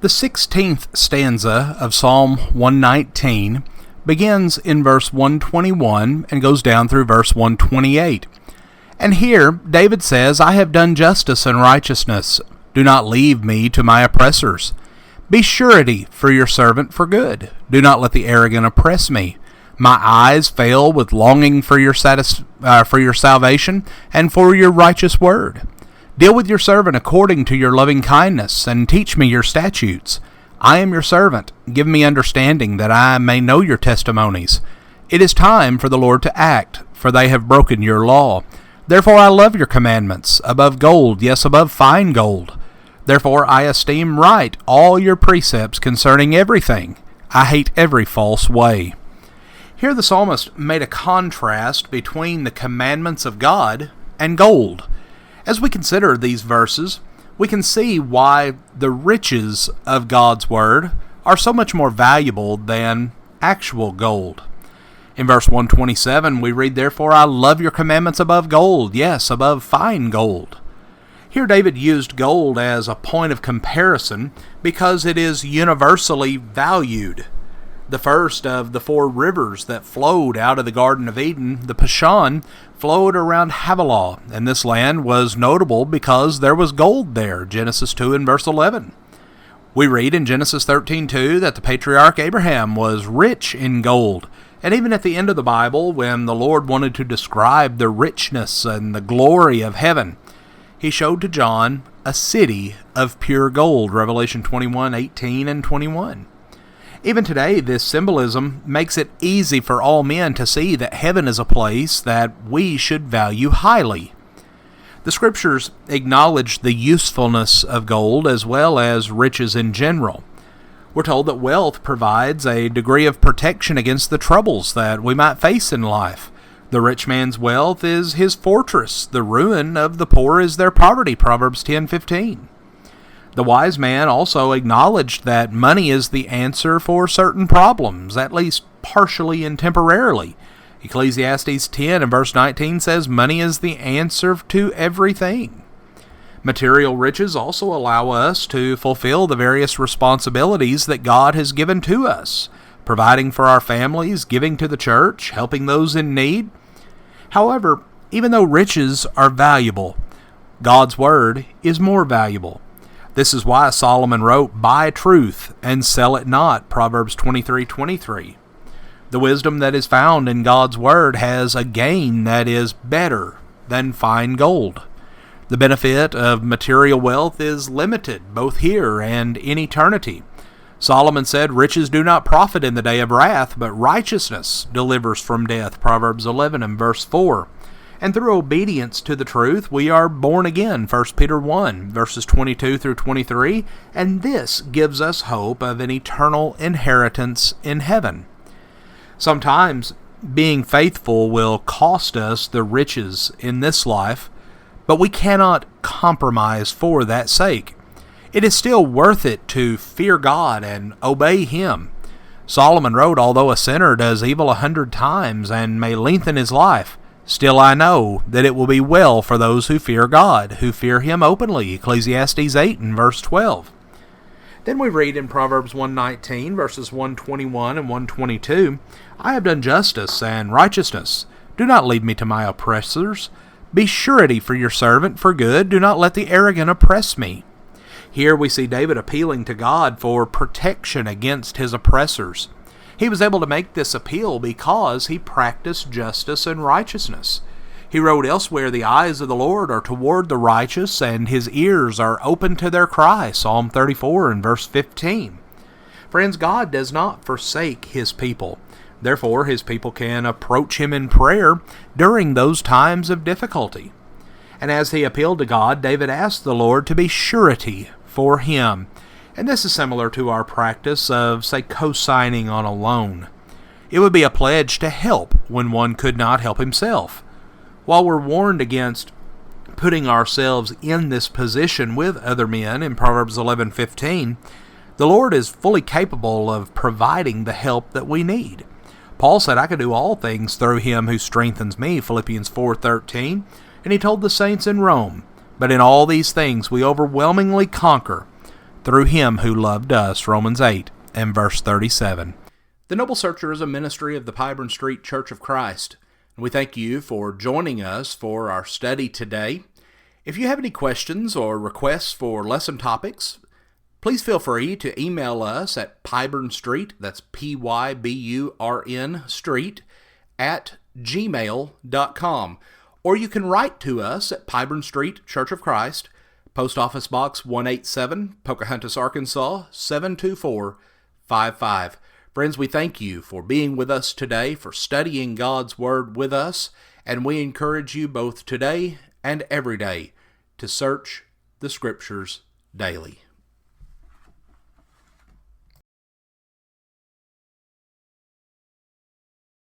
The 16th stanza of Psalm 119 begins in verse 121 and goes down through verse 128. And here David says, I have done justice and righteousness. Do not leave me to my oppressors. Be surety for your servant for good. Do not let the arrogant oppress me. My eyes fail with longing for your salvation and for your righteous word. Deal with your servant according to your loving kindness, and teach me your statutes. I am your servant. Give me understanding, that I may know your testimonies. It is time for the Lord to act, for they have broken your law. Therefore I love your commandments, above gold, yes, above fine gold. Therefore I esteem right all your precepts concerning everything. I hate every false way. Here the psalmist made a contrast between the commandments of God and gold. As we consider these verses, we can see why the riches of God's Word are so much more valuable than actual gold. In verse 127, we read, Therefore I love your commandments above gold, yes, above fine gold. Here David used gold as a point of comparison because it is universally valued. The first of the four rivers that flowed out of the Garden of Eden, the Pishon, flowed around Havilah, and this land was notable because there was gold there, Genesis 2 and verse 11. We read in Genesis 13:2 that the patriarch Abraham was rich in gold, and even at the end of the Bible, when the Lord wanted to describe the richness and the glory of heaven, he showed to John a city of pure gold, Revelation 21:18 and 21. Even today, this symbolism makes it easy for all men to see that heaven is a place that we should value highly. The Scriptures acknowledge the usefulness of gold as well as riches in general. We're told that wealth provides a degree of protection against the troubles that we might face in life. The rich man's wealth is his fortress. The ruin of the poor is their poverty, Proverbs 10:15. The wise man also acknowledged that money is the answer for certain problems, at least partially and temporarily. Ecclesiastes 10 and verse 19 says, Money is the answer to everything. Material riches also allow us to fulfill the various responsibilities that God has given to us, providing for our families, giving to the church, helping those in need. However, even though riches are valuable, God's Word is more valuable. This is why Solomon wrote, Buy truth and sell it not, Proverbs 23:23. The wisdom that is found in God's Word has a gain that is better than fine gold. The benefit of material wealth is limited, both here and in eternity. Solomon said, Riches do not profit in the day of wrath, but righteousness delivers from death, Proverbs 11 and verse 4. And through obedience to the truth, we are born again, 1 Peter 1, verses 22 through 23, and this gives us hope of an eternal inheritance in heaven. Sometimes being faithful will cost us the riches in this life, but we cannot compromise for that sake. It is still worth it to fear God and obey Him. Solomon wrote, Although a sinner does evil 100 times and may lengthen his life, still I know that it will be well for those who fear God, who fear Him openly, Ecclesiastes 8 and verse 12. Then we read in Proverbs 119, verses 121 and 122, I have done justice and righteousness. Do not lead me to my oppressors. Be surety for your servant for good. Do not let the arrogant oppress me. Here we see David appealing to God for protection against his oppressors. He was able to make this appeal because he practiced justice and righteousness. He wrote elsewhere, The eyes of the Lord are toward the righteous, and His ears are open to their cry, Psalm 34 and verse 15. Friends, God does not forsake His people. Therefore, His people can approach Him in prayer during those times of difficulty. And as he appealed to God, David asked the Lord to be surety for him. And this is similar to our practice of, say, co-signing on a loan. It would be a pledge to help when one could not help himself. While we're warned against putting ourselves in this position with other men in Proverbs 11:15, the Lord is fully capable of providing the help that we need. Paul said, I can do all things through Him who strengthens me, Philippians 4:13, and he told the saints in Rome, but in all these things we overwhelmingly conquer through him who loved us, Romans 8 and verse 37. The Noble Searcher is a ministry of the Pyburn Street Church of Christ. We thank you for joining us for our study today. If you have any questions or requests for lesson topics, please feel free to email us at Pyburn Street, that's Pyburn Street, at gmail.com. Or you can write to us at Pyburn Street Church of Christ, Post Office Box 187, Pocahontas, Arkansas, 72455. Friends, we thank you for being with us today, for studying God's Word with us, and we encourage you both today and every day to search the Scriptures daily.